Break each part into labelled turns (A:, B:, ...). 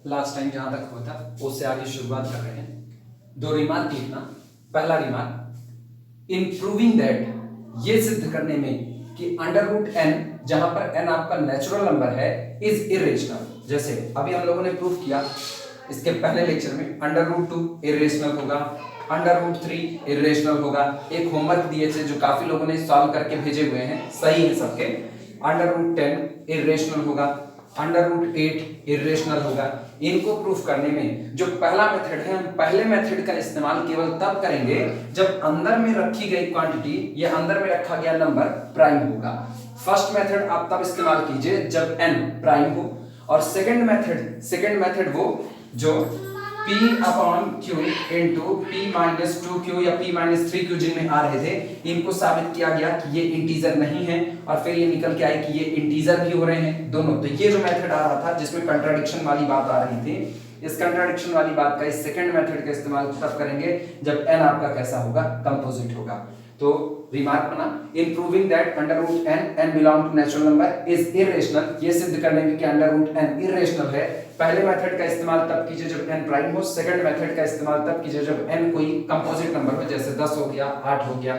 A: Last time जहां तक हुआ था उससे आगे शुरुआत कर रहे हैं। दो रिमार्क लिखना। पहला रिमार्क, इन प्रूविंग दैट, ये सिद्ध करने में कि अंडर रूट एन, जहां पर एन आपका नेचुरल नंबर है, इज इरेशनल। जैसे अभी हम लोगों ने प्रूव किया इसके पहले लेक्चर में, अंडर रूट 2 इरेशनल होगा, अंडर रूट 3 इरेशनल होगा। एक होमवर्क दिए थे जो काफी लोगों ने सॉल्व करके भेजे हुए हैं, सही है सबके। अंडर रूट 10 इरेशनल होगा, अंडर रूट 8 इरेशनल होगा। इनको प्रूफ करने में जो पहला मेथड है, हम पहले मेथड का इस्तेमाल केवल तब करेंगे जब अंदर में रखी गई क्वांटिटी या अंदर में रखा गया नंबर प्राइम होगा। फर्स्ट मेथड आप तब इस्तेमाल कीजिए जब n प्राइम हो, और सेकंड मेथड वो जो p upon q into p minus 2q या p माइनस 3q जिनमें आ रहे थे, इनको साबित किया गया कि ये इंटीजर नहीं है, और फिर ये निकल के आए कि ये इंटीजर भी हो रहे हैं दोनों। तो ये जो मेथड आ रहा था जिसमें कंट्राडिक्शन वाली बात आ रही थी, इस कंट्राडिक्शन वाली बात का, इस सेकंड मेथड का इस्तेमाल तब करेंगे जब n आपका कैसा होगा, कंपोजिट होगा। तो रिमार्क बना, in proving that under root n belong to natural number is irrational, ये सिद्ध करने में कि अंडर रूट n इरेशनल है। पहले मेथड का इस्तेमाल तब कीजिए जब n प्राइम हो, सेकंड मेथड का इस्तेमाल तब कीजिए जब n कोई कंपोजिट नंबर हो, जैसे 10 हो गया, 8 हो गया,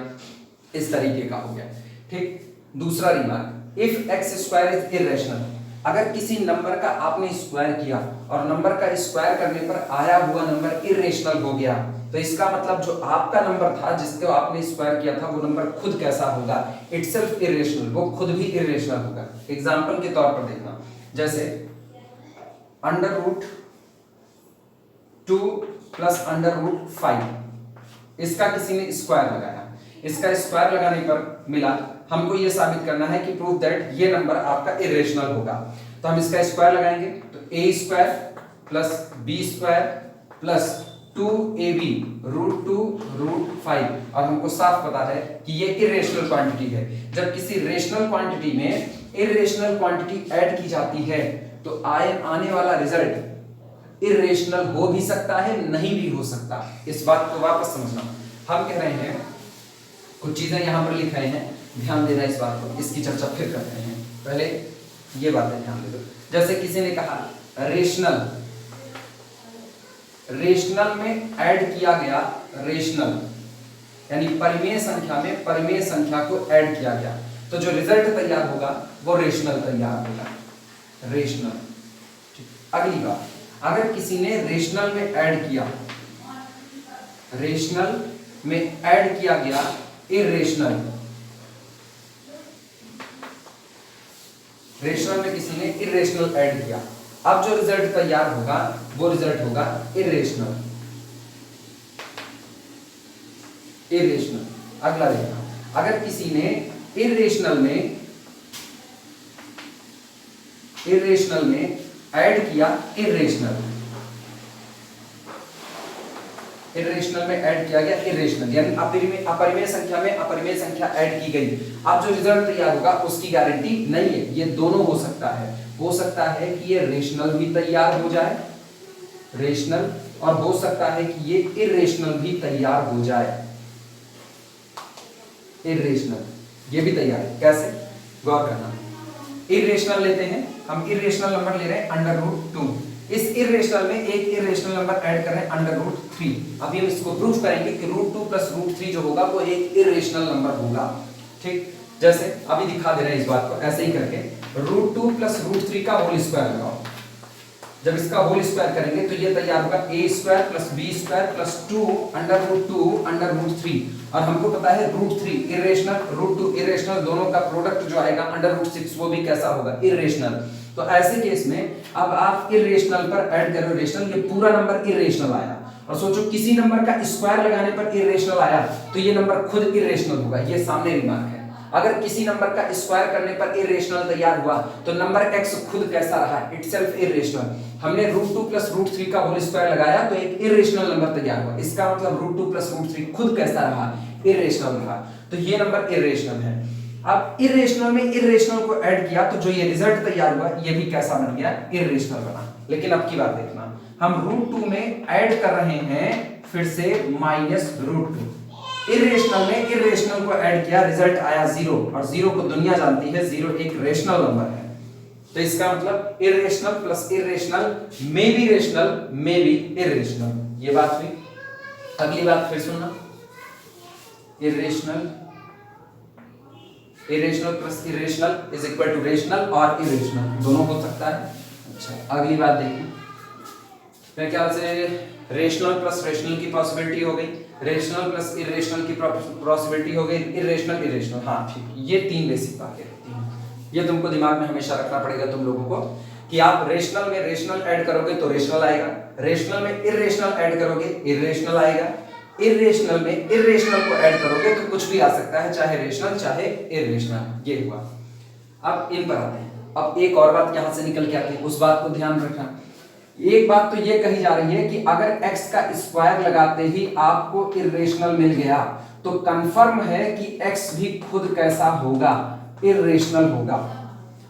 A: इस तरीके का हो गया। ठीक। दूसरा remark, if x square is irrational, अगर किसी नंबर का आपने स्क्वायर किया और नंबर का स्क्वायर करने पर आया हुआ नंबर इरेशनल हो गया, तो इसका मतलब जो आपका नंबर था जिसको आपने स्क्वायर किया था वो नंबर खुद कैसा होगा, इटसेल्फ इरेशनल, वो खुद भी इरेशनल होगा। एग्जांपल के तौर पर देखना, जैसे under root 2 plus under root 5, इसका किसी ने स्क्वायर लगाया, इसका स्क्वायर लगाने पर मिला, हमको ये साबित करना है कि प्रूव दैट ये नंबर आपका इरेशनल होगा। तो हम इसका स्क्वायर लगाएंगे, तो a square plus b square plus 2ab root 2 root 5, और हमको साफ पता है कि ये इरेशनल क्वांटिटी है। जब किसी रेशनल क्वांटिटी में इरेशनल क्वांटिटी ऐड की जाती है तो आने वाला रिजल्ट इरेशनल हो भी सकता है, नहीं भी हो सकता। इस बात को वापस समझना। हम कह रहे हैं, कुछ चीजें यहां पर लिख रहे हैं, ध्यान देना इस बात को, इसकी चर्चा फिर करते हैं। पहले ये बातें ध्यान दे दो। जैसे किसी ने कहा रेशनल में ऐड किया गया, रेशनल यानी परिमेय संख्या में परिमेय संख्या को ऐड किया गया, तो जो रिजल्ट तैयार होगा वो रेशनल तैयार होगा, रेशनल। अगली बात, अगर किसी ने रेशनल में ऐड किया, रेशनल में ऐड किया गया इरेशनल, रेशनल में किसी ने इरेशनल ऐड किया, अब जो रिजल्ट तैयार होगा वो रिजल्ट होगा इरेशनल, इरेशनल। अगला देखना, अगर किसी ने इरेशनल में ऐड किया इरेशनल, इरेशनल में ऐड किया गया इरेशनल, यानी अपरिमेय संख्या में अपरिमेय संख्या ऐड की गई, अब जो रिजल्ट तैयार होगा उसकी गारंटी नहीं है। ये दोनों हो सकता है कि ये रेशनल भी तैयार हो जाए, रेशनल, और हो सकता है कि ये इरेशनल भी तैयार हो जाए, इरेशनल, ये भी तैयार है। कैसे, गौर करना। इरेशनल लेते हैं हम, इरेशनल नंबर ले रहे हैं अंडर रूट 2, इस इरेशनल में एक इरेशनल नंबर ऐड कर रहे हैं अंडर रूट 3। अभी हम इसको प्रूफ करेंगे कि रूट 2 प्लस रूट 3 जो होगा वो एक इरेशनल नंबर होगा। ठीक, जैसे अभी दिखा दे रहे हैं इस बात को, ऐसे ही करके रूट 2 प्लस रूट 3 का होल स्क्वायर लगाओ। जब इसका होल स्क्वायर करेंगे तो ये तैयार होगा a square plus b square plus 2 under root 2 under root 3, और हमको पता है रूट 3 इरेशनल, रूट 2 इरेशनल, दोनों का प्रोडक्ट जो आएगा अंडर रूट 6 वो भी कैसा होगा, इरेशनल। तो ऐसे केस में अब आप इरेशनल पर ऐड करो रेशनल, ये पूरा नंबर इरेशनल आया, और सोचो किसी नंबर का स्क्वायर लगाने पर इरेशनल आया तो ये नंबर खुद इरेशनल होगा। ये सामने रिमार्क है। अगर किसी नंबर का स्क्वायर करने पर इरेशनल तैयार हुआ तो नंबर x खुद कैसा रहा, इटसेल्फ इरेशनल। हमने रूट 2 प्लस रूट 3 का होल स्क्वायर लगाया तो एक इरेशनल नंबर तैयार हुआ, इसका मतलब रूट 2 प्लस रूट 3 खुद कैसा रहा, इरेशनल रहा, तो ये नंबर इरेशनल है। अब इरेशनल में इरेशनल को ऐड किया तो जो ये रिजल्ट तैयार हुआ ये भी कैसा बन गया, इरेशनल बना। लेकिन अब की बात देखना, हम रूट 2 में ऐड कर रहे हैं फिर से माइनस रूट 2, इरेशनल में इरेशनल को ऐड किया, रिजल्ट आया 0, और 0 को दुनिया जानती है 0 एक रेशनल नंबर है। तो इसका मतलब irrational plus irrational may be rational may be irrational, ये बात हुई। अगली बात फिर सुनना, irrational plus irrational is equal to rational और इरेशनल, दोनों हो सकता है। अच्छा अगली बात देखिए, मेरे ख्याल से रेशनल प्लस रेशनल की पॉसिबिलिटी हो गई, रेशनल प्लस इरेशनल की पॉसिबिलिटी हो गई, इरेशनल इरेशनल, हाँ ठीक, ये तीन बेसिक बातें होती हैं। ये तुमको दिमाग में हमेशा रखना पड़ेगा तुम लोगों को कि आप रेशनल में रेशनल ऐड करोगे तो रेशनल आएगा, रेशनल में इरेशनल ऐड करोगे इरेशनल आएगा, इरेशनल में इरेशनल को ऐड करोगे तो कुछ भी आ सकता है, चाहे रेशनल चाहे इरेशनल। ये हुआ। अब इन पर आते हैं। अब एक और बात यहां से निकल के आती है, उस बात को ध्यान रखना। एक बात तो ये कही जा रही है कि अगर x का स्क्वायर लगाते ही आपको इरेशनल मिल गया तो कंफर्म है कि x भी खुद कैसा होगा, इरेशनल होगा।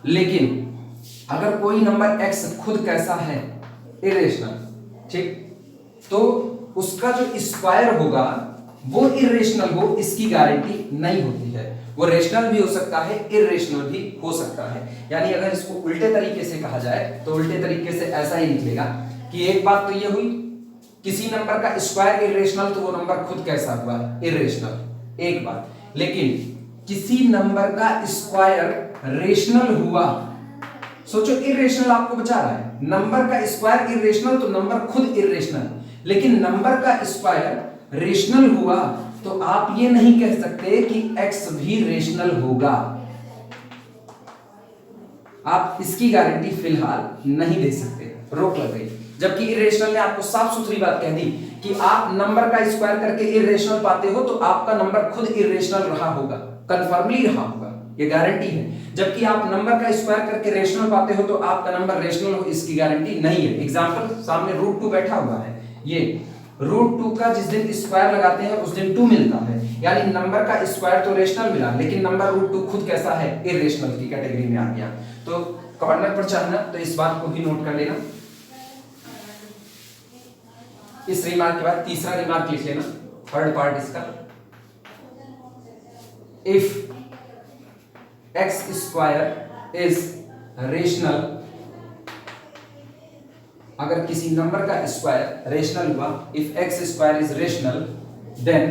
A: लेकिन अगर कोई नंबर x खुद कैसा है, इरेशनल, ठीक, तो उसका जो स्क्वायर होगा वो इरेशनल हो, इसकी गारंटी नहीं होती है। वो रेशनल भी हो सकता है, इरेशनल भी हो सकता है। यानी अगर इसको उल्टे तरीके से कहा जाए तो उल्टे तरीके से ऐसा ही निकलेगा कि एक बात तो ये हुई, किसी नंबर का स्क्वायर इरेशनल तो वो नंबर खुद कैसा हुआ, इरेशनल, एक बात। लेकिन किसी नंबर का स्क्वायर रेशनल हुआ, सोचो इरेशनल आपको बचा रहा है, नंबर का स्क्वायर इरेशनल तो नंबर खुद इरेशनल, लेकिन नंबर का स्क्वायर रेशनल हुआ तो आप ये नहीं कह सकते कि x भी रेशनल होगा। आप इसकी गारंटी फिलहाल नहीं दे सकते, रोक लग गई। जबकि इरेशनल ने आपको साफ सुथरी बात कह दी कि आप नंबर का स्क्वायर करके इरेशनल पाते हो तो आपका नंबर खुद इरेशनल रहा होगा, कंफर्मली रहा होगा, ये गारंटी है। जबकि आप नंबर का स्क्वायर करके रेशनल पाते हो तो आपका नंबर रेशनल हो, इसकी गारंटी नहीं है। एग्जांपल, सामने √2 बैठा हुआ है, ये √2 का जिस दिन स्क्वायर लगाते हैं उस दिन 2 मिलता है, यानी नंबर का स्क्वायर तो रेशनल मिला, लेकिन नंबर √2 खुद कैसा है, इरेशनल की कैटेगरी में आ गया। तो कॉर्नर पर चाहना तो इस बात को भी नोट कर लेना। इस रिमार्क के बाद तीसरा रिमार्क लिख लेना, थर्ड पार्ट इसका, if x square is rational, अगर किसी नंबर का स्क्वायर रेशनल हुआ, if x square is rational then,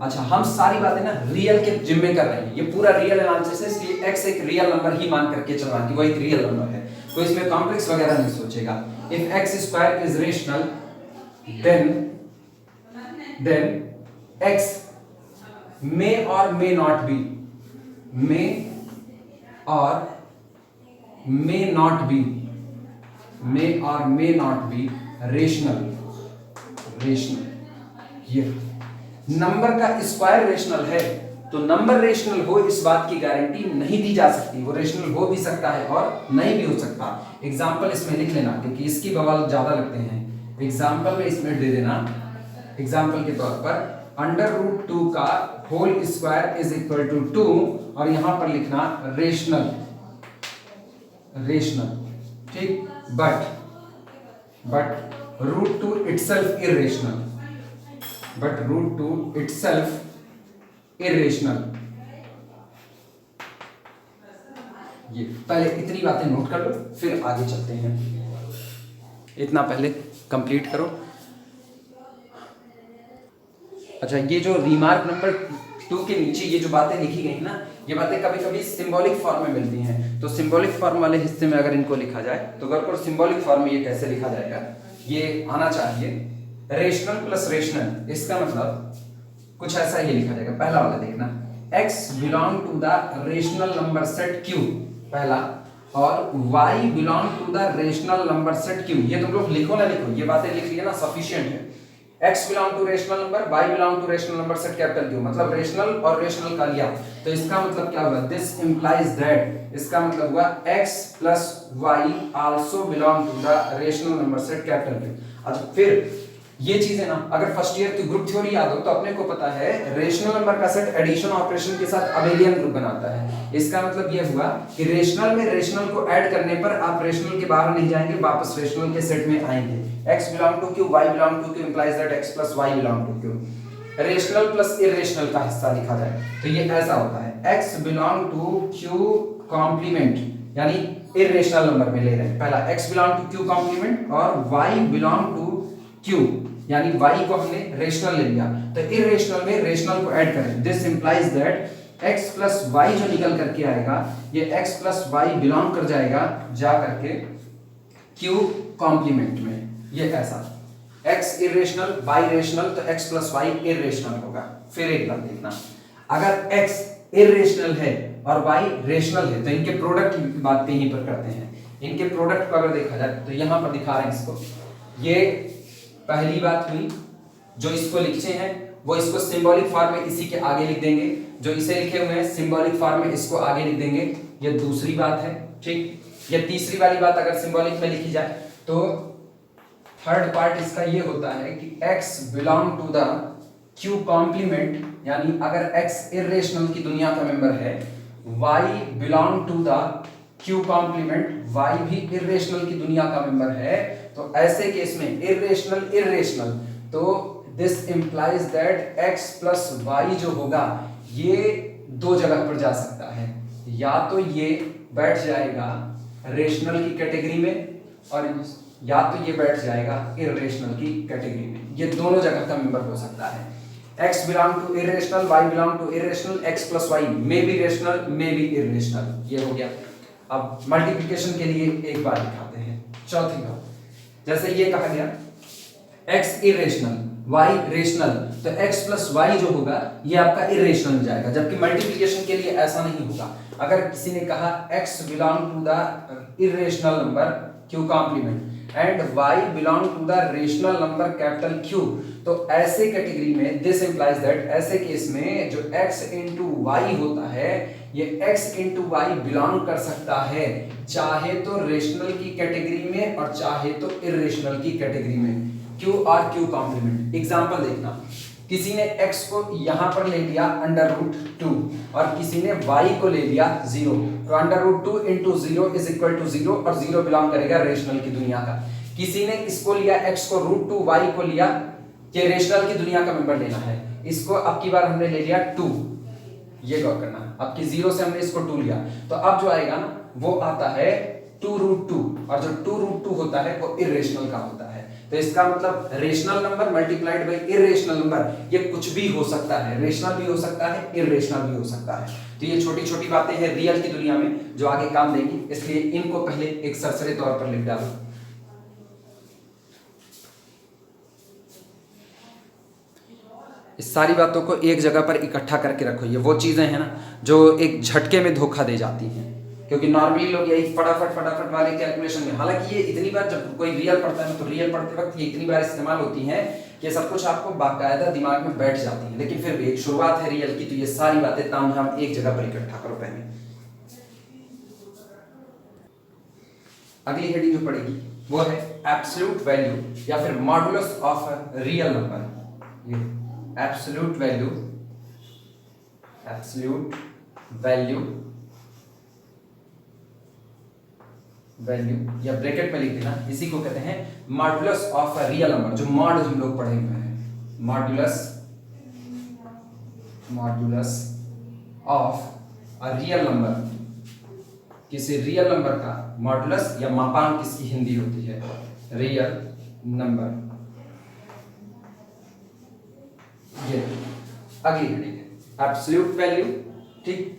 A: अच्छा हम सारी बातें ना रियल के जिम्मे कर रहे हैं, ये पूरा रियल एनालिसिस है, इसलिए x एक रियल नंबर ही मान करके चलना कि वो एक रियल नंबर है, तो इसमें कॉम्प्लेक्स वगैरह नहीं सोचेगा। If x square is rational then x may और मे नॉट बी, मे और मे नॉट बी, मे और मे नॉट बी रेशनल, ये नंबर का स्क्वायर रेशनल है तो नंबर रेशनल हो इस बात की गारंटी नहीं दी जा सकती, वो रेशनल हो भी सकता है और नहीं भी हो सकता। एग्जाम्पल इसमें लिख लेना क्योंकि इसकी बवाल ज्यादा लगते हैं, एग्जाम्पल में इसमें दे देना, एग्जाम्पल के तौर पर √2 का whole square is equal to 2 और यहां पर लिखना रेशनल, ठीक, but √2 itself irrational, but √2 itself irrational। ये पहले इतनी बातें नोट कर लो, फिर आगे चलते हैं। इतना पहले कंप्लीट करो। अच्छा, ये जो रिमार्क नंबर 2 के नीचे ये जो बातें लिखी गई ना, ये बातें कभी कभी सिंबॉलिक फॉर्म में मिलती हैं, तो सिंबॉलिक फॉर्म वाले हिस्से में अगर इनको लिखा जाए तो अगर सिंबॉलिक फॉर्म में ये कैसे लिखा जाएगा, ये आना चाहिए रेशनल प्लस रेशनल, इसका मतलब कुछ ऐसा ही लिखा जाएगा। पहला वाला देखना, x belong to the rational number set q, पहला, और y belong to the rational number set q। ये तुम लोग लिखो ना लिखो, ये बातें लिख लिया ना सफिशिएंट है। x belong to rational number, y belong to rational number set capital q, मतलब रेशनल और रेशनल का लिया, तो इसका मतलब क्या होगा, दिस इंप्लाइज दैट, इसका मतलब हुआ x plus y also belong to the rational number set capital q। अच्छा, फिर ये चीजें ना अगर फर्स्ट ईयर की ग्रुप थ्योरी याद हो तो अपने को पता है रेशनल नंबर का सेट एडिशन ऑपरेशन के साथ अबेलियन ग्रुप बनाता है। इसका मतलब ये हुआ कि रेशनल में रेशनल को ऐड करने पर आप रेशनल के बाहर नहीं जाएंगे, वापस रेशनल के सेट में आएंगे। x belong to q, y belong to q implies that x plus y belong to q। Rational plus irrational का हिस्सा लिखा जाए तो ये ऐसा होता है, x belong to q complement, यानी इरेशनल नंबर में ले रहे हैं। पहला x belong to q complement और y बिलोंग टू q, यानी y को हमने रेशनल ले लिया, तो इरेशनल में रेशनल को ऐड करें। This implies that x plus y जो निकल करके आएगा ये x प्लस y बिलोंग कर जाएगा जा करके q कॉम्प्लीमेंट में। ये ऐसा x इरेशनल y रेशनल, तो x प्लस y इरेशनल होगा। फिर एक बात देखना, अगर x इरेशनल है और y रेशनल है तो इनके प्रोडक्ट की बात यहीं पर करते हैं। इनके प्रोडक्ट को अगर देखा जाए तो यहां पर दिखा रहे हैं इसको, ये पहली बात हुई। जो इसको लिखे हैं वो इसको सिंबॉलिक फॉर्म में इसी के आगे लिख देंगे, जो इसे लिखे हुए हैं सिंबॉलिक फॉर्म में इसको आगे लिख देंगे। ये दूसरी बात है, ठीक। ये तीसरी वाली बात अगर सिंबॉलिक में लिखी जाए तो थर्ड पार्ट इसका ये होता है कि x belong to the q complement, यानी अगर x इरेशनल की दुनिया का मेंबर है, y belong to the q complement, y भी इरेशनल की दुनिया का मेंबर है, तो ऐसे केस में इरेशनल इरेशनल, तो this implies that x plus y जो होगा ये दो जगह पर जा सकता है। या तो ये बैठ जाएगा रेशनल की कैटेगरी में और या तो ये बैठ जाएगा इरेशनल की कैटेगरी में। ये दोनों जगह का मेंबर हो सकता है। x belong to irrational, y belong to irrational, x plus y may be rational may be irrational. ये हो गया। अब मल्टीप्लिकेशन के लिए एक बार दिखाते हैं। चौथी बात, जैसे ये कहा गया x इरेशनल y रेशनल, तो x प्लस y जो होगा ये आपका इरेशनल जाएगा, जबकि मल्टीप्लिकेशन के लिए ऐसा नहीं होगा। अगर किसी ने कहा x belong to the irrational number q complement and y belong to the rational number capital Q, तो ऐसे कैटेगरी में दिस इंप्लाइज दैट ऐसे केस में जो x इंटू वाई होता है ये x इंटू वाई बिलोंग कर सकता है चाहे तो रेशनल की कैटेगरी में और चाहे तो इरेशनल की कैटेगरी में, q और q कॉम्प्लीमेंट। एग्जांपल देखना, किसी ने x को यहां पर ले लिया √2 और किसी ने y को ले लिया 0, तो √2 इंटू 0 इज इक्वल टू 0 और 0 बिलोंग करेगा रेशनल की दुनिया का। किसी ने इसको लिया x को √2, y को लिया, ये रेशनल की दुनिया का मेंबर लेना है। इसको अब की बार हमने ले लिया 2, ये गौर करना, अब की 0 से हमने इसको 2 लिया, तो अब जो आएगा ना वो आता है 2√2 और जो 2√2 होता है वो इरेशनल का होता है। तो इसका मतलब rational number multiplied by irrational number ये कुछ भी हो सकता है, रेशनल भी हो सकता है, इरेशनल भी हो सकता है। तो ये छोटी छोटी बातें हैं रियल की दुनिया में जो आगे काम देंगी, इसलिए इनको पहले एक सरसरी तौर पर लिख डालो। इस सारी बातों को एक जगह पर इकट्ठा करके रखो। ये वो चीजें हैं ना जो एक झटके में धोखा दे जाती हैं, क्योंकि नॉर्मली लोग यही फटाफट वाले कैलकुलेशन में, हालांकि ये इतनी बार जब कोई रियल पढ़ता है तो रियल पढ़ते वक्त ये इतनी बार इस्तेमाल होती है कि सब कुछ आपको बाकायदा दिमाग में बैठ जाती है, लेकिन फिर भी एक शुरुआत है रियल की, तो ये सारी बातें तामझाम एक जगह पर इकट्ठा करो पहले। अगली हेडिंग जो पड़ेगी वो है एब्सोल्यूट वैल्यू या फिर मॉडुलस ऑफ रियल नंबर। ये एब्सोल्यूट वैल्यू या ब्रैकेट में लिख देना, इसी को कहते हैं modulus of a real number. जो मॉड हम लोग पढ़े हुए हैं, modulus of a real number, किसी रियल नंबर का मॉडुलस या मापांक किसकी हिंदी होती है, रियल नंबर। ये अगली हेडिंग है एब्सोल्यूट वैल्यू, ठीक।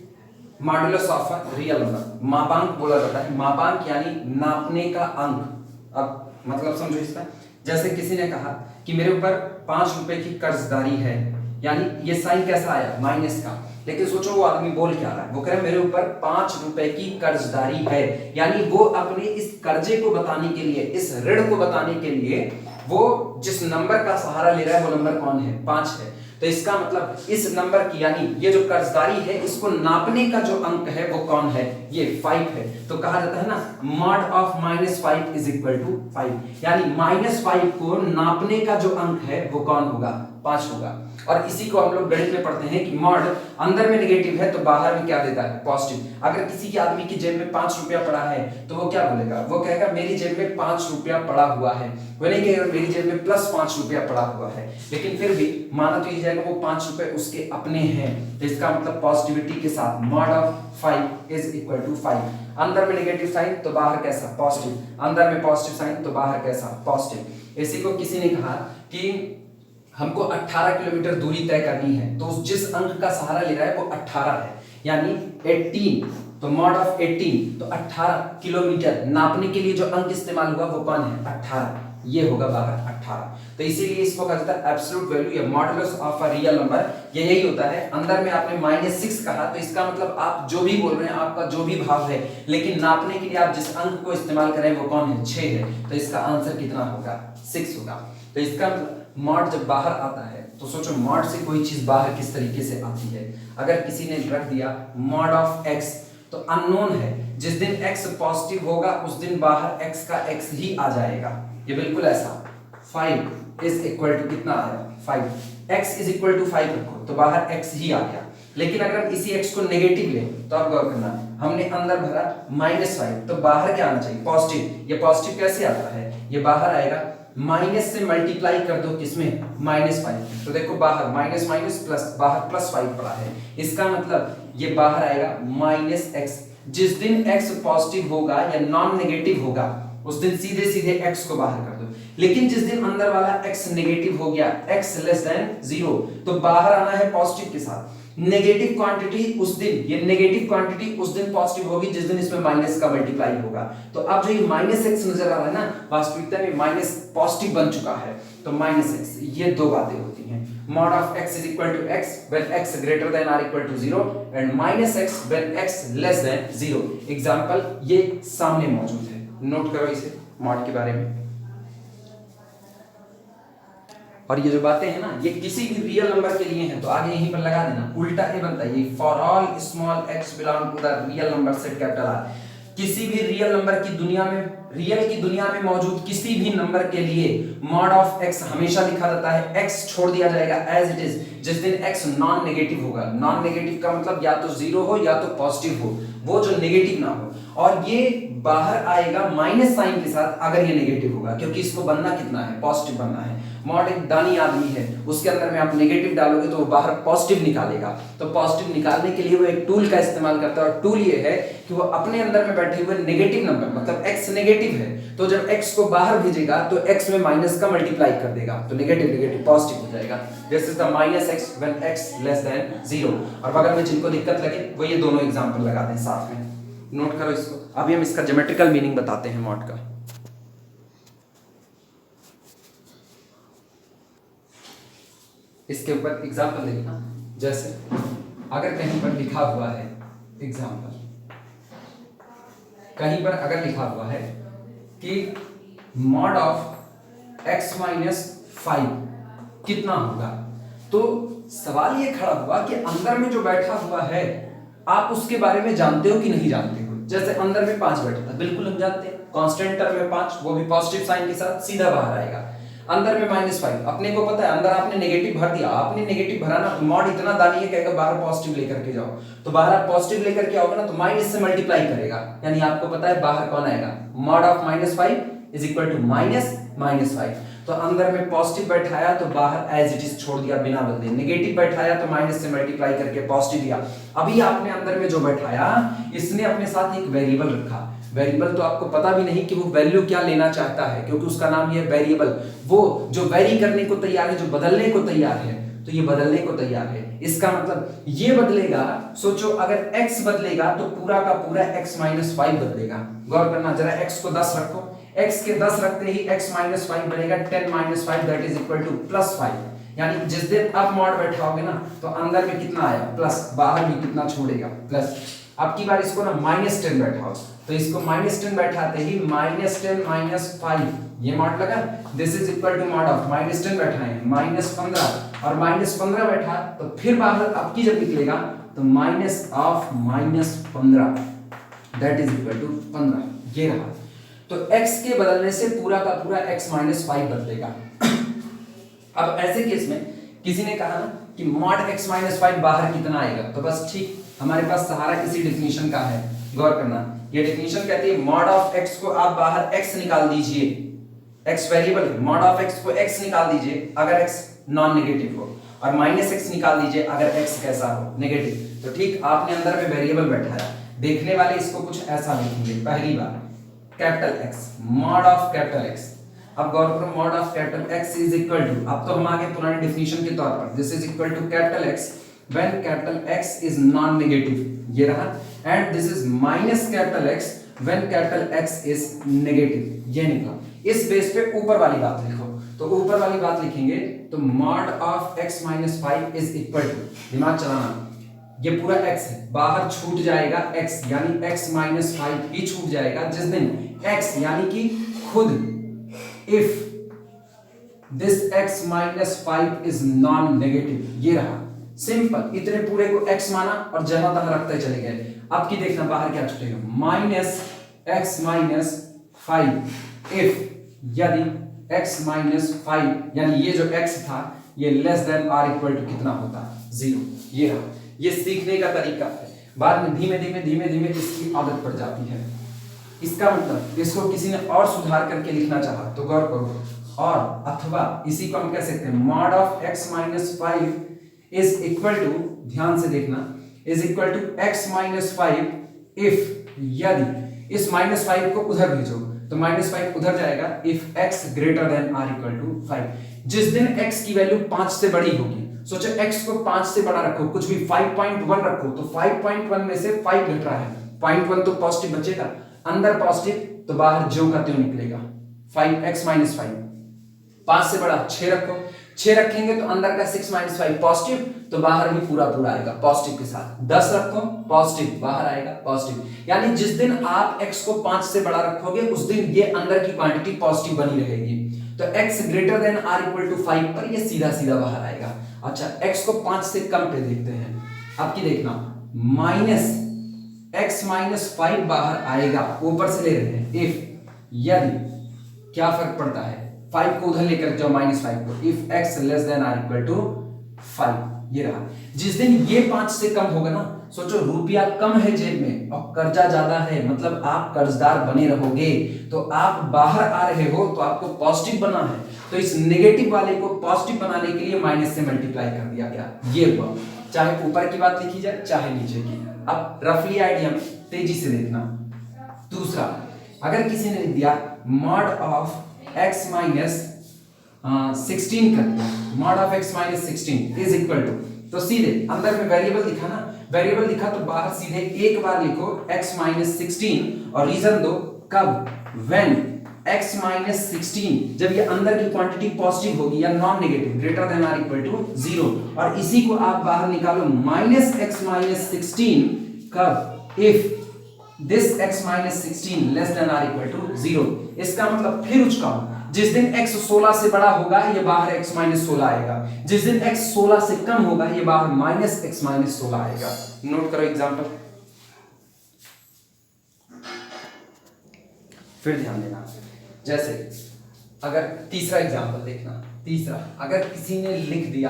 A: Modulus of a real number, मापांक बोला जाता है, मापांक यानी नापने का अंक। अब मतलब समझो इसका, जैसे किसी ने कहा कि मेरे ऊपर 5 रुपए की कर्जदारी है, यानी ये साइन कैसा आया, माइनस का, लेकिन सोचो वो आदमी बोल क्या रहा है, वो कह रहा है मेरे ऊपर 5 रुपए की कर्जदारी है, यानी वो अपने इस कर्जे को बताने के लिए, इस ऋण को बताने के लिए वो जिस नंबर का सहारा ले रहा है वो नंबर कौन है, 5 है। तो इसका मतलब इस नंबर की यानी ये जो कर्जदारी है इसको नापने का जो अंक है वो कौन है, ये 5 है। तो कहा जाता है ना mod of -5 is equal to 5, यानी -5 को नापने का जो अंक है वो कौन होगा, 5 होगा। और इसी को हम लोग गणित में पढ़ते हैं कि मॉड अंदर में नेगेटिव है तो बाहर में क्या देता है, पॉजिटिव। अगर किसी के आदमी की जेब में 5 रुपया पड़ा है तो वो क्या बोलेगा, वो कहेगा मेरी जेब में 5 रुपया पड़ा हुआ है, वो नहीं कहेगा मेरी जेब में प्लस 5 रुपया पड़ा हुआ है। लेकिन फिर भी माना तो ये जाएगा वो 5 रुपए उसके अपने हैं, तो इसका मतलब पॉजिटिविटी के साथ mod of 5 is equal to 5। अंदर में नेगेटिव साइन तो बाहर कैसा, पॉजिटिव, अंदर में पॉजिटिव साइन तो बाहर कैसा, पॉजिटिव। इसी को किसी ने कहा कि हमको 18 किलोमीटर दूरी तय करनी है, तो जिस अंक का सहारा ले रहा है वो 18 है, यानी 18, तो मॉड ऑफ 18 तो 18 किलोमीटर नापने के लिए जो अंक इस्तेमाल हुआ वो कौन है, 18, ये होगा बाहर 18। तो इसीलिए इसको कहा जाता है एब्सोल्यूट वैल्यू या modulus of a real number, ये यही होता है। अंदर में आपने -6 कहा तो इसका मतलब आप जो भी बोल रहे हैं, आपका जो भी भाव है, लेकिन नापने के लिए आप जिस अंक को इस्तेमाल करें वो कौन है, 6 है, तो इसका आंसर कितना होगा, 6 होगा। तो इसका मॉड जब बाहर आता है तो सोचो मॉड से कोई चीज बाहर किस तरीके से आती है। अगर किसी ने रख दिया मॉड ऑफ x तो अननोन है, जिस दिन x पॉजिटिव होगा उस दिन बाहर x का x ही आ जाएगा, ये बिल्कुल ऐसा। 5 इज इक्वल टू कितना आया, 5, x इज इक्वल टू 5 रखो तो बाहर x ही आ गया। लेकिन अगर हम इसी x को नेगेटिव ले तो आप गौर करना, हमने अंदर भरा -5 तो बाहर क्या आना चाहिए, पॉजिटिव। ये पॉजिटिव कैसे आता है, ये बाहर आएगा, माइनस से मल्टीप्लाई कर दो किसमें, -5, तो देखो बाहर माइनस माइनस प्लस, बाहर +5 पड़ा है, इसका मतलब ये बाहर आएगा -x। जिस दिन x पॉजिटिव होगा या नॉन नेगेटिव होगा उस दिन सीधे सीधे x को बाहर कर दो। लेकिन जिस दिन अंदर वाला x नेगेटिव हो गया, x लेस देन 0, तो बाहर आना है पॉजिटिव के साथ। नेगेटिव क्वांटिटी उस दिन, ये नेगेटिव क्वांटिटी उस दिन पॉजिटिव होगी जिस दिन इसमें माइनस का मल्टीप्लाई होगा। तो अब जो ये -x नजर आ रहा है ना, वास्तविकता में माइनस पॉजिटिव बन चुका है, तो -x, ये दो बातें होती हैं। Mod of x is equal to x when x greater than or equal to 0 and -x when x less than 0। Example ये सामने मौजूद है, नोट करो इसे मॉड के बारे में। और ये जो बातें हैं ना, ये किसी भी रियल नंबर के लिए हैं तो आगे यहीं पर लगा देना, उल्टा ए बनता है, ये for all small x belong to the real number set capital R. किसी भी रियल नंबर की दुनिया में, रियल की दुनिया में मौजूद किसी भी नंबर के लिए मॉड ऑफ x हमेशा लिखा जाता है, x छोड़ दिया जाएगा एज इट इज जिस दिन x नॉन नेगेटिव होगा। नॉन नेगेटिव का मतलब या तो 0 हो या तो पॉजिटिव हो, वो जो नेगेटिव ना हो। और ये बाहर आएगा माइनस साइन के साथ अगर ये नेगेटिव होगा, क्योंकि इसको बनना कितना है, पॉजिटिव बनना है। मॉड एक दानी आदमी है, उसके अंदर में आप नेगेटिव डालोगे तो वो बाहर पॉजिटिव निकालेगा। तो पॉजिटिव निकालने के लिए वो एक टूल का इस्तेमाल करता है, और टूल ये है कि वो अपने अंदर में बैठे हुए नेगेटिव नंबर, मतलब x नेगेटिव है तो जब x को बाहर भेजेगा तो x में माइनस का मल्टीप्लाई कर देगा, तो नेगेटिव नेगेटिव पॉजिटिव हो जाएगा। This is the -x when x less than 0। और बगल में जिनको दिक्कत लगे वो ये दोनों एग्जांपल लगा दें साथ में, नोट करो इसको। अभी हम इसका ज्योमेट्रिकल मीनिंग बताते हैं मॉड का। इसके ऊपर एग्जांपल देखना, जैसे अगर कहीं पर लिखा हुआ है एग्जांपल, कहीं पर अगर लिखा हुआ है कि मॉड ऑफ x - 5 कितना होगा, तो सवाल ये खड़ा हुआ कि अंदर में जो बैठा हुआ है आप उसके बारे में जानते हो कि नहीं जानते हो। जैसे अंदर में 5 बैठा था, बिल्कुल हम जानते हैं, कांस्टेंट टर्म में 5, वो भी पॉजिटिव साइन के साथ सीधा बाहर आएगा। अंदर में -5, अपने को पता है अंदर आपने नेगेटिव भर दिया, आपने नेगेटिव भरा ना, मॉड इतना दानी है कहेगा बाहर पॉजिटिव लेकर के जाओ, तो बाहर आप पॉजिटिव लेकर के आओगे ना तो माइनस से मल्टीप्लाई करेगा, यानी आपको पता है बाहर कौन आएगा, mod of -5 is equal to -5। तो अंदर में पॉजिटिव बैठाया तो बाहर एज इट इज छोड़ दिया बिना बदले, नेगेटिव बैठाया तो माइनस से मल्टीप्लाई करके पॉजिटिव दिया। अभी आपने अंदर में जो बैठाया इसने अपने साथ एक वेरिएबल रखा, वेरिएबल तो आपको पता भी नहीं कि वो वैल्यू क्या लेना चाहता है, क्योंकि उसका नाम ये वेरिएबल, वो जो वेरी करने को तैयार है, जो बदलने को तैयार है, तो ये बदलने को तैयार है। इसका मतलब ये बदलेगा, सोचो अगर x बदलेगा तो पूरा का पूरा x - 5 बदलेगा। गौर करना जरा, x को 10 रखो, x के 10 रखते ही x - 5 बनेगा 10 - 5 दैट इज इक्वल टू +5। यानी जिस दिन आप मॉड बैठाओगे ना तो अंदर में कितना आया प्लस, बाहर भी कितना छोड़ेगा प्लस। अब की बार इसको ना -10 बैठाओ, तो इसको -10 बैठाते ही -10 - 5 ये मॉड लगा, this is equal to mod of -10 बैठाए -15 और -15 बैठा, तो फिर बाहर आपकी जब निकलेगा तो -15 दैट इज इक्वल टू 15, ये रहा। तो x के बदलने से पूरा का पूरा x - 5 बदलेगा। अब ऐसे केस में किसी ने कहा ना कि मॉड x माइनस 5 बाहर कितना आएगा, तो बस ठीक हमारे पास सहारा किसी डेफिनेशन का है, गौर करना। ये डेफिनेशन कहती है मॉड ऑफ x को आप बाहर x निकाल दीजिए, x वेरिएबल है, मॉड ऑफ x को x निकाल दीजिए अगर x नॉन नेगेटिव हो, और माइनस x निकाल दीजिए अगर x कैसा हो, नेगेटिव। तो ठीक आपने अंदर में वेरिएबल बैठाया, देखने वाले इसको कुछ ऐसा लिखेंगे, पहली बार capital X mod of capital X। अब गौर करो, mod of capital X is equal to, अब तो हम आगे पुराने डेफिनेशन के तौर पर, this is equal to capital X when capital X is non negative, ये रहा, and this is minus capital X when capital X is negative, ये निकला। इस बेस पे ऊपर वाली बात लिखो, तो ऊपर वाली बात लिखेंगे तो mod of x minus 5 is equal to, दिमाग चलाना, ये पूरा x है, बाहर छूट जाएगा x, यानी x माइनस 5 ही छूट जाएगा जिस दिन x यानी कि खुद if this x minus 5 is non negative, ये रहा सिंपल, इतने पूरे को x माना और जहां तहां रखते चले गए। अब की देखना बाहर क्या छूटेगा, माइनस x माइनस 5 इफ, यदि x माइनस 5 यानी ये जो x था ये less than or equal to कितना होता है, 0, ये रहा। ये सीखने का तरीका है, बाद में धीमे धीमे इसकी आदत पड़ जाती है। इसका मतलब इसको किसी ने और सुधार करके लिखना चाहा तो गौर करो, और अथवा इसी को हम कह सकते हैं mod of x minus 5 is equal to, ध्यान से देखना, is equal to x minus 5 if, यदि इस माइनस 5 को उधर भेजो तो माइनस 5 उधर जाएगा, if x greater than or equal to 5, जिस दिन x की वैल्यू 5 से बड़ी होगी, सोचो x को 5 से बड़ा रखो, कुछ भी 5.1 रखो, तो 5.1 में से 5 घट रहा है, 0.1 तो पॉजिटिव बचेगा, अंदर पॉजिटिव तो बाहर ज्यों का त्यों निकलेगा, 5x माइनस 5, 5 से बड़ा 6 रखो, 6 रखेंगे तो अंदर का 6 माइनस 5 पॉजिटिव, तो बाहर भी पूरा आएगा पॉजिटिव के साथ, 10 रखो पॉजिटिव, बाहर आएगा पॉजिटिव, यानी जिस दिन आप x को 5 से बड़ा रखोगे उस दिन ये अंदर की क्वांटिटी पॉजिटिव बनी रहेगी, तो x greater than or equal to 5 पर ये सीधा सीधा बाहर आएगा। अच्छा, x को 5 से कम पे देखते हैं, अब की देखना, माइनस x माइनस 5 बाहर आएगा, ऊपर से ले रहे हैं, इफ, यदि, क्या फर्क पड़ता है, 5 को उधर लेकर जाओ माइनस 5 को, if x less than or equal to 5, ये रहा। जिस दिन ये 5 से कम होगा ना, सोचो रुपया कम है जेब में और कर्जा ज्यादा है, मतलब आप कर्जदार बने रहोगे, तो आप बाहर आ रहे हो तो आपको पॉजिटिव बना है, तो इस नेगेटिव वाले को पॉजिटिव बनाने के लिए माइनस से मल्टीप्लाई कर दिया गया, ये हुआ, चाहे ऊपर की बात लिखी जाए चाहे नीचे की। अब रफली आइडिया में तेजी से देखना। दूसरा, अगर किसी ने लिख दिया मॉड ऑफ x माइनस 16 कर दिया, mod of x minus 16 is equal to, तो सीधे अंदर में वेरिएबल दिखा ना, वेरिएबल दिखा तो बाहर सीधे एक बार लिखो x माइनस 16 और रीजन दो, कब, व्हेन x माइनस 16, जब ये अंदर की क्वांटिटी पॉजिटिव होगी या non negative, greater than or equal to 0, और इसी को आप बाहर निकालो माइनस x माइनस 16, कब, if this x minus 16 less than or equal to 0। इसका मतलब फिर उचकाओ, जिस दिन x 16 से बड़ा होगा ये बाहर x माइनस 16 आएगा, जिस दिन x 16 से कम होगा ये बाहर माइनस x माइनस 16 आएगा। नोट करो एग्जांपल, फिर ध्यान देना। जैसे अगर तीसरा एग्जांपल देखना, तीसरा, अगर किसी ने लिख दिया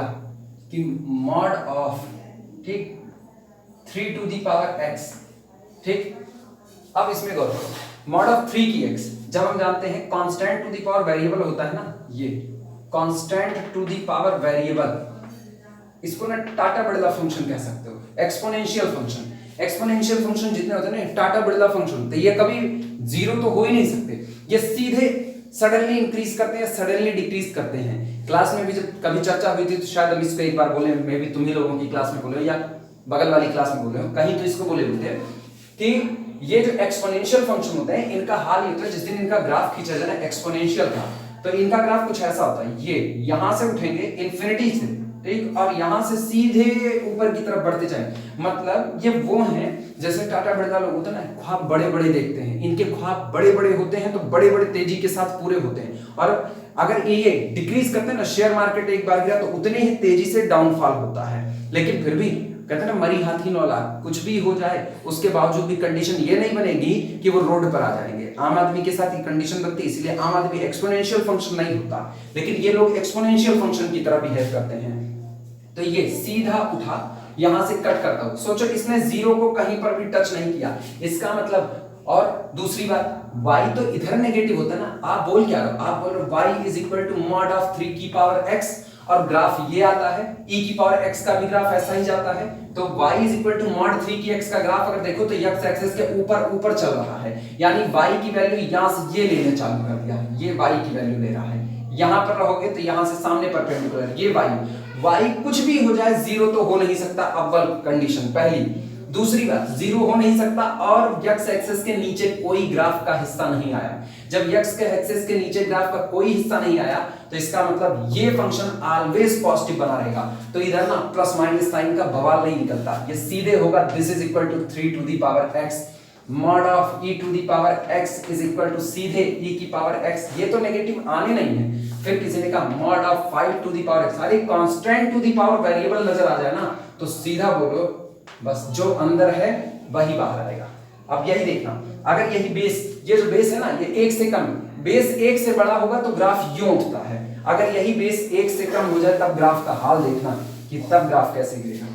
A: कि मॉड ऑफ, ठीक, 3 टू दी पावर x, ठीक, अब इसमें गौर करो, मॉड ऑफ 3 की x, जब हम जानते हैं constant to the power variable होता है ना, ये constant to the power variable, इसको ना टाटा बिरला फंक्शन कह सकते हो, एक्सपोनेंशियल फंक्शन, एक्सपोनेंशियल फंक्शन जितने होते हैं ना टाटा बिरला फंक्शन, तो ये कभी जीरो तो हो ही नहीं सकते, ये सीधे सडनली इंक्रीज करते हैं, सडनली डिक्रीज करते हैं। क्लास में भी जब कभी चर्चा हुई थी तो शायद हम इसको एक बार बोले, मे भी तुम्ही लोगों की क्लास में बोले या बगल वाली क्लास में बोले हो, कहीं तो इसको बोले होते हैं कि ये जो एक्सपोनेंशियल फंक्शन होते हैं इनका हाल ये होता है, जिस दिन इनका ग्राफ खींचा जाए ना एक्सपोनेंशियल का, तो इनका ग्राफ कुछ ऐसा होता है, ये यहां से उठेंगे इन्फिनिटी से, ठीक, और यहां से सीधे ऊपर की तरफ बढ़ते जाएंगे, मतलब ये वो हैं जैसे टाटा बिरला लोग होते हैं ना, ख्वाब बड़े बड़े देखते हैं, इनके ख्वाब बड़े बड़े होते हैं तो बड़े बड़े तेजी के साथ पूरे होते हैं, और अगर ये डिक्रीज करते हैं ना, शेयर मार्केट एक बार गिरा तो उतने ही तेजी से डाउनफॉल होता है, लेकिन फिर भी कहते हैं ना मरी हाथी नौ लाख, कुछ भी हो जाए उसके बावजूद भी कंडीशन ये नहीं बनेगी कि वो रोड पर आ जाएंगे, आम आदमी के साथ ये कंडीशन बनती है, इसलिए आम आदमी एक्सपोनेंशियल फंक्शन नहीं होता, लेकिन ये लोग एक्सपोनेंशियल फंक्शन की तरह बिहेव करते हैं। तो ये सीधा उठा, यहां से कट करता हूं। सोचो इसने जीरो को कहीं पर भी टच नहीं किया, इसका मतलब। और दूसरी बात, y तो इधर नेगेटिव होता है ना, आप बोल क्या रहे हो, आप बोल रहे हो y is equal to mod of 3 की पावर x, और ग्राफ ये आता है, e की पावर x का भी ग्राफ ऐसा ही जाता है। तो y is equal to mod 3 की x का ग्राफ अगर देखो तो x एक्सिस के ऊपर ऊपर चल रहा है, यानी y की वैल्यू यहां से ये लेने चालू कर दिया, ये y की वैल्यू ले रहा है। यहां पर रहोगे तो यहां से सामने परपेंडिकुलर ये y कुछ भी हो जाए जीरो तो हो नहीं सकता, अव्वल कंडीशन पहली। दूसरी बात, जीरो हो नहीं सकता और x एक्सिस के नीचे कोई ग्राफ का हिस्सा नहीं आया। जब x के एक्सिस के नीचे ग्राफ का कोई हिस्सा नहीं आया तो इसका मतलब ये फंक्शन ऑलवेज पॉजिटिव बना रहेगा। तो इधर ना प्लस माइनस साइन का बवाल नहीं निकलता, ये सीधे होगा this is equal to 3 to the power x mod of e to the power x is equal to सीधे e की पावर x। ये तो नेगेटिव आने नहीं है। फिर किसी ने कहा mod of 5 to the power x, अरे constant to the power variable नजर आ जाए ना तो सीधा बोलो बस जो अंदर है वही बाहर आएगा। अब यही देखना, अगर यही बेस, ये जो बेस है ना, ये एक से कम, बेस एक से बड़ा होगा तो ग्राफ यूं उठता है। अगर यही बेस एक से कम हो जाए तब ग्राफ का हाल देखना कि तब ग्राफ कैसे गिरेगा।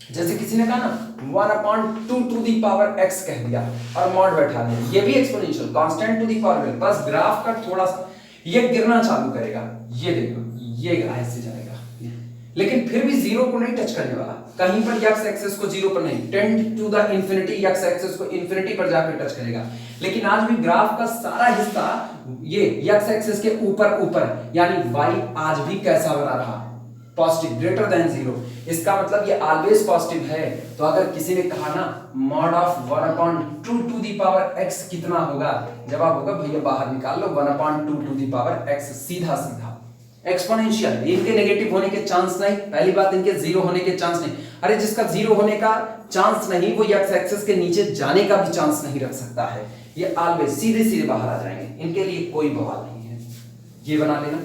A: जैसे किसी ने कहा ना 1/2 टू दी पावर x कह दिया और मॉड बैठा दिया, ये भी exponential constant to the power, बस ग्राफ का थोड़ा सा ये गिरना चालू करेगा। ये देखो ये ऐसे जाएगा, लेकिन फिर भी जीरो को नहीं टच करने वाला, कहीं पर x एक्सिस को जीरो पर नहीं, 10 to the infinity x axis को इंफिनिटी पर जाकर टच करेगा। लेकिन आज भी ग्राफ का सारा हिस्सा ये x एक्सिस के ऊपर ऊपर, यानी y आज भी कैसा बना रहा, पॉजिटिव, ग्रेटर देन जीरो। इसका मतलब ये ऑलवेज पॉजिटिव है। तो अगर किसी ने कहा ना mod of 1/2 to the power x कितना होगा, जवाब होगा भैया बाहर निकाल लो 1/2 टू दी पावर x, सीधा सीधा एक्सपोनेंशियल। इनके नेगेटिव होने के चांस नहीं, पहली बात इनके जीरो होने के चांस नहीं। अरे जिसका जीरो होने का चांस नहीं वो x एक्सिस के नीचे जाने का भी चांस नहीं रख सकता है, ये ऑलवेज सीधे सीधे बाहर आ जाएंगे, इनके लिए कोई बवाल नहीं है। ये बना लेना,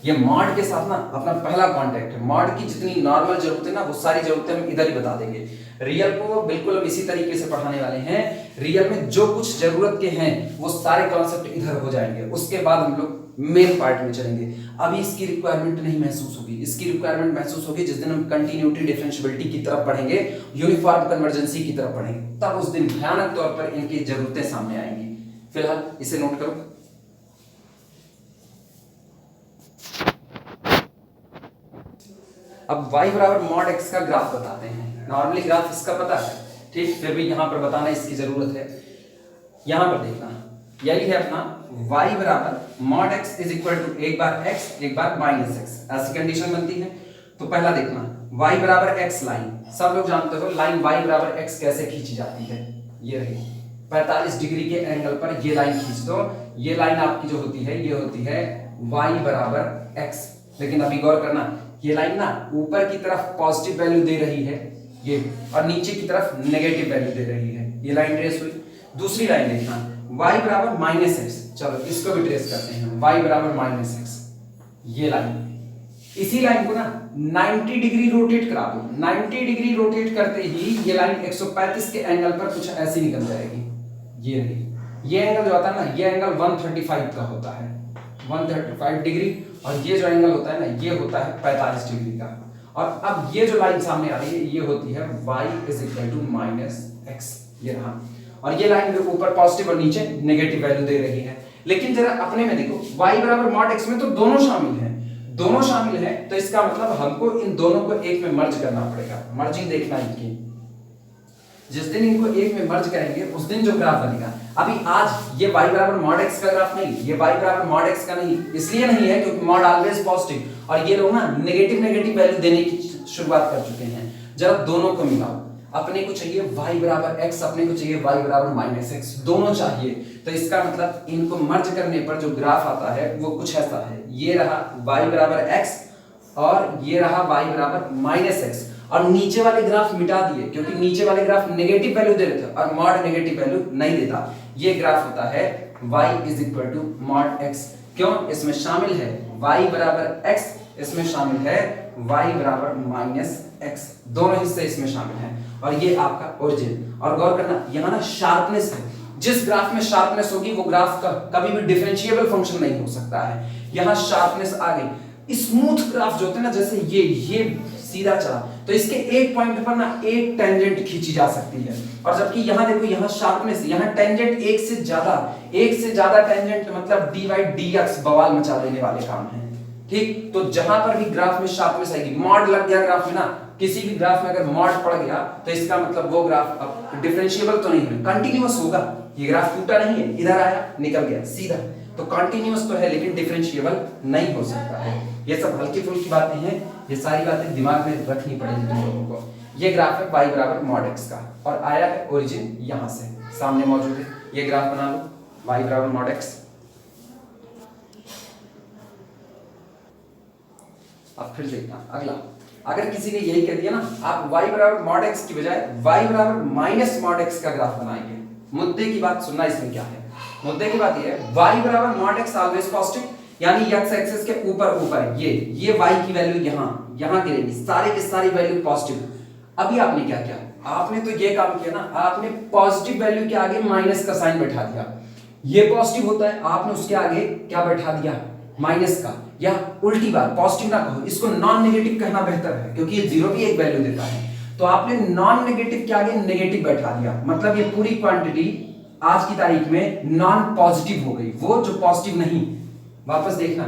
A: ये मॉड के साथ ना अपना पहला कांटेक्ट है। मॉड की जितनी नॉर्मल जरूरतें ना वो सारी जरूरतें हम इधर ही बता देंगे। रियल को बिल्कुल हम इसी तरीके से पढ़ाने वाले हैं। रियल में जो कुछ जरूरत के हैं वो सारे कॉन्सेप्ट इधर हो जाएंगे, उसके बाद हम लोग मेन पार्ट में चलेंगे। अभी इसकी रिक्वायरमेंट नहीं महसूस होगी, इसकी रिक्वायरमेंट महसूस होगी जिस दिन हम कंटिन्यूटी डिफरेंशिएबिलिटी की तरफ पढ़ेंगे, यूनिफॉर्म कन्वर्जेंसी की तरफ पढ़ेंगे, तब उस दिन भयानक तौर पर इनकी जरूरतें सामने आएंगी। फिलहाल इसे नोट करो। अब y बराबर मॉड x का ग्राफ बताते हैं। नॉर्मली ग्राफ इसका पता है, ठीक, फिर भी यहां पर बताना इसकी जरूरत है। यहां पर देखना यही है अपना y बराबर mod x is equal to एक बार x एक बार माइनस x, ऐसी कंडीशन बनती है। तो पहला देखना y बराबर x लाइन, सब लोग जानते हो लाइन y बराबर x कैसे खींची जाती है, ये रही 45 डिग्री के एंगल पर ये लाइन खींच दो। ये लाइन आपकी जो होती है ये होती है y बराबर x। लेकिन अभी गौर करना, ये लाइन ना ऊपर की तरफ पॉजिटिव वैल्यू दे रही है ये, और नीचे की तरफ नेगेटिव वैल्यू दे रही है, ये लाइन ट्रेस हुई। दूसरी लाइन देखना y बराबर माइनस एक्स, चलो इसको भी ट्रेस करते हैं, y बराबर माइनस एक्स, ये लाइन। इसी लाइन को ना 90 डिग्री रोटेट करा दो, 90 डिग्री रोटेट करते ही ये लाइन 135 के एंगल पर कुछ ऐसी निकल जाएगी, ये रही। ये एंगल जो होता है ना, ये एंगल 135 का होता है, 135 डिग्री, और ये जो एंगल होता है ना ये होता है 45 डिग्री का। और अब ये जो लाइन सामने आ रही है ये होती है y is equal to minus x, ये रहा। और ये लाइन ऊपर पॉजिटिव और नीचे नेगेटिव वैल्यू दे रही है। लेकिन जरा अपने में देखो y बराबर मॉड x में तो दोनों शामिल हैं, दोनों शामिल हैं, तो इसका मतलब हमको इन दोनों को एक में मर्ज करना पड़ेगा। मर्जिंग देखना इनकी, जिस दिन इनको एक में मर्ज करेंगे उस दिन जो ग्राफ बनेगा। अभी आज ये y बराबर मॉड x का ग्राफ नहीं, ये y बराबर मॉड x का नहीं, इसलिए नहीं है क्योंकि मॉड ऑलवेज पॉजिटिव, और ये लोग ना नेगेटिव नेगेटिव वैल्यू देने की शुरुआत कर चुके हैं। जब दोनों को मिलाओ, अपने को चाहिए y बराबर x, अपने को चाहिए y बराबर माइनस x, दोनों चाहिए। तो इसका मतलब इनको मर्ज करने पर जो ग्राफ आता है वो कुछ ऐसा है, ये रहा y बराबर x और ये रहा y बराबर माइनस x, और नीचे वाले ग्राफ मिटा दिए क्योंकि नीचे वाले ग्राफ नेगेटिव वैल्यू दे रहे थे और मॉड नेगेटिव वैल्यू नहीं देता। ये ग्राफ होता है y is equal to mod x। क्यों? इसमें शामिल है y बराबर x, इसमें शामिल है y बराबर माइनस x, दोनों हिस्से इसमें शामिल हैं। और ये आपका ओरिजिन। और गौर करना यहाँ ना शार्पनेस है, जिस ग्राफ में शार्पनेस होगी वो ग्राफ का कभी भी डिफरेंशिएबल फंक्शन नहीं हो सकता है। यहाँ शार्पनेस आ गई, स्मूथ ग्राफ जो होते हैं ना, जैसे ये सीधा चला तो इसके एक पॉइंट पर ना एक टेंजेंट खींची जा सकती है, और जबकि यहां देखो यहां शार्पनेस, यहां टेंजेंट एक से ज्यादा टेंजेंट मतलब डी बाई डी एक्स बवाल मचा देने वाले काम है। ठीक, तो जहां पर भी ग्राफ में शार्पनेस आएगी, मॉड लग गया ग्राफ में ना, किसी भी ग्राफ में अगर मॉड पड़ गया तो इसका मतलब वो ग्राफ अब डिफरेंशिएबल तो नहीं है, कंटिन्यूअस होगा। ये ग्राफ टूटा नहीं है, इधर आया निकल गया सीधा, तो कंटिन्यूअस तो है लेकिन डिफरेंशिएबल नहीं हो सकता है। ये सब हल्की फुल्की बातें हैं, ये सारी बातें दिमाग में रखनी पड़ेगी तुम लोगों को। ये ग्राफ है y बराबर मॉड x का, और आया है ओरिजिन यहां से, सामने मौजूद है। ये ग्राफ बना लो y बराबर मॉड x। अब फिर देखना अगला, अगर किसी ने यही कह दिया ना, आप y बराबर मॉड x की बजाय y बराबर माइनस मॉड x का ग्राफ बनाएंगे। मुद्दे की बात सुनना, इसमें क्या है मुद्दे की बात ये है, y बराबर मॉड x ऑलवेज पॉजिटिव, यानी x एक्सिस के ऊपर ये y की वैल्यू यहां गिरेगी, सारे की सारी वैल्यू पॉजिटिव। अभी आपने क्या किया, आपने तो ये काम किया ना, आपने पॉजिटिव वैल्यू के आगे माइनस का साइन बैठा दिया। ये पॉजिटिव होता है, आपने उसके आगे क्या बैठा दिया, माइनस का, या उल्टी बात पॉजिटिव ना कहो, इसको नॉन नेगेटिव कहना बेहतर है, क्योंकि ये जीरो भी एक वैल्यू देता है। तो आपने नॉन नेगेटिव के आगे नेगेटिव बैठा दिया, मतलब ये पूरी क्वांटिटी आज की तारीख में नॉन पॉजिटिव हो गई, वो जो पॉजिटिव नहीं। वापस देखना,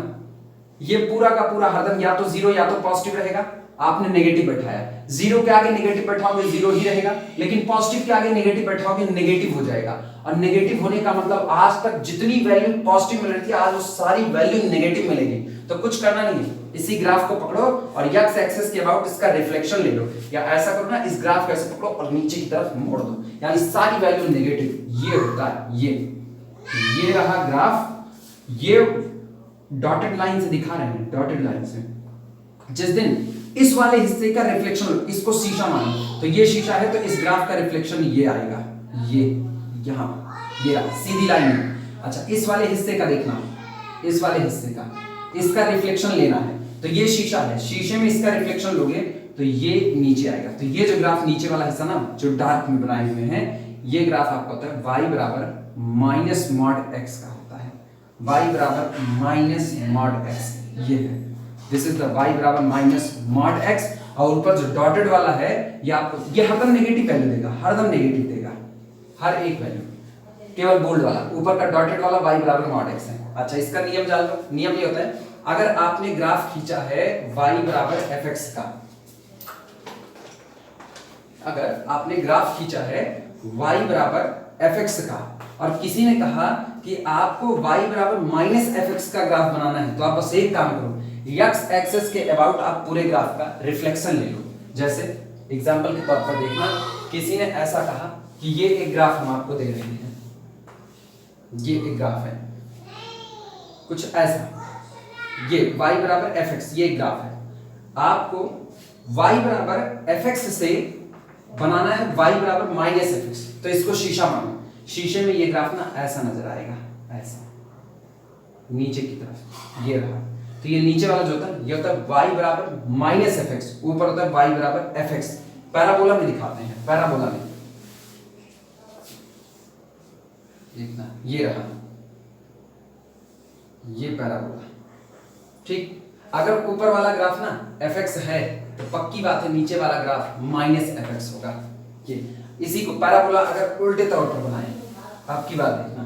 A: ये पूरा का पूरा हरदम या तो जीरो या तो पॉजिटिव रहेगा। आपने नेगेटिव बैठाया, जीरो के आगे नेगेटिव बैठाओगे जीरो ही रहेगा, लेकिन पॉजिटिव के आगे नेगेटिव बैठाओगे नेगेटिव हो जाएगा। और नेगेटिव होने का मतलब आज तक जितनी वैल्यू पॉजिटिव मिल रही थी, आज वो सारी वैल्यू नेगेटिव मिलेगी। तो कुछ करना नहीं है, इसी ग्राफ को पकड़ो और x एक्सिस के अबाउट इसका रिफ्लेक्शन ले लो, या ऐसा करो ना, इस ग्राफ को ऐसे पकड़ो और नीचे की तरफ मोड़ दो, यानी सारी वैल्यू नेगेटिव। ये होता है ये रहा ग्राफ, ये डॉटेड लाइन से दिखा रहे हैं, डॉटेड लाइन से। जिस दिन इस वाले हिस्से का रिफ्लेक्शन, इसको शीशा मानो, तो ये शीशा है, तो इस ग्राफ का रिफ्लेक्शन ये आएगा, ये यहां, ये सीधी लाइन में। अच्छा, इस वाले हिस्से का देखना, इस वाले हिस्से का, इसका रिफ्लेक्शन लेना है, तो ये शीशा है, शीशे में इसका रिफ्लेक्शन लोगे तो ये नीचे आएगा। तो ये जो ग्राफ नीचे वाला हिस्सा ना, जो डार्क में बनाए हुए हैं, ये ग्राफ आपका होता है y बराबर माइनस मॉड x का होता है, y बराबर माइनस मॉड x, ये है, दिस इज द y बराबर माइनस मॉड x। और ऊपर जो डॉटेड वाला है, ये आपको, ये हरदम नेगेटिव वैल्यू देगा, हरदम नेगेटिव देगा, हर एक वैल्यू, केवल बोल्ड वाला, ऊपर का डॉटेड वाला y बराबर मॉड x है। अच्छा, इसका नियम जान लो, नियम ये होता है, अगर आपने ग्राफ खींचा है y बराबर fx का, अगर आपने ग्राफ खींचा है y बराबर fx का, और किसी ने कहा कि आपको y बराबर माइनस fx का ग्राफ बनाना है, तो आप बस एक काम करो, x एक्सिस के अबाउट आप पूरे ग्राफ का रिफ्लेक्शन ले लो। जैसे एग्जांपल के तौर पर देखना, किसी ने ऐसा कहा कि ये एक ग्राफ हम आपको दे रहे हैं, ये एक ग्राफ है कुछ ऐसा, ये y बराबर fx, ये ग्राफ है, आपको y बराबर fx से बनाना है y बराबर माइनस fx, तो इसको शीशा मानो, शीशे में ये ग्राफ ना ऐसा नजर आएगा, ऐसा नीचे की तरफ, ये रहा। तो ये नीचे वाला जो होता है, ये होता है y बराबर माइनस fx, ऊपर होता है y बराबर fx। पैराबोला में दिखाते हैं, पैराबोला में देखना, ये रहा, ये पैराबोला। ठीक, अगर ऊपर वाला ग्राफ ना fx है, तो पक्की बात है नीचे वाला ग्राफ माइनस fx होगा। ये इसी को पैराबोला अगर उल्टे तौर पर बनाए, आपकी बात देखना,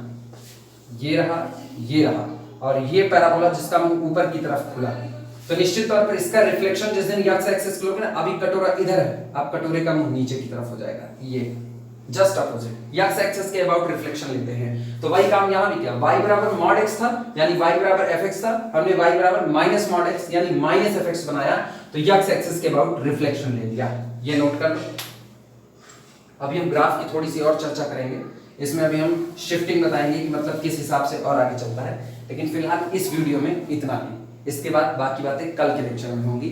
A: ये रहा, और ये पैराबोला जिसका मुंह ऊपर की तरफ खुला, तो निश्चित तौर पर इसका रिफ्लेक्शन जिस दिन x एक्सिस लोगे ना, अभी कटोरा इधर है, आप कटोरे का मुंह नीचे की तरफ हो जाएगा, ये जस्ट अपोजिट, x एक्सिस के अबाउट रिफ्लेक्शन लेते हैं। तो वही काम यहां भी किया, y बराबर मॉड x था, यानी y बराबर fx था, हमने y बराबर माइनस मॉड x यानी माइनस fx बनाया, तो x एक्सिस के अबाउट रिफ्लेक्शन ले लिया। ये नोट कर लो। अभी हम ग्राफ की थोड़ी सी और चर्चा करेंगे, इसमें अभी हम शिफ्टिंग बताएंगे कि मतलब किस हिसाब से और आगे चलता है, लेकिन फिलहाल इस वीडियो में इतना ही। इसके बाद बाकी बातें कल के लेक्चर में होंगी।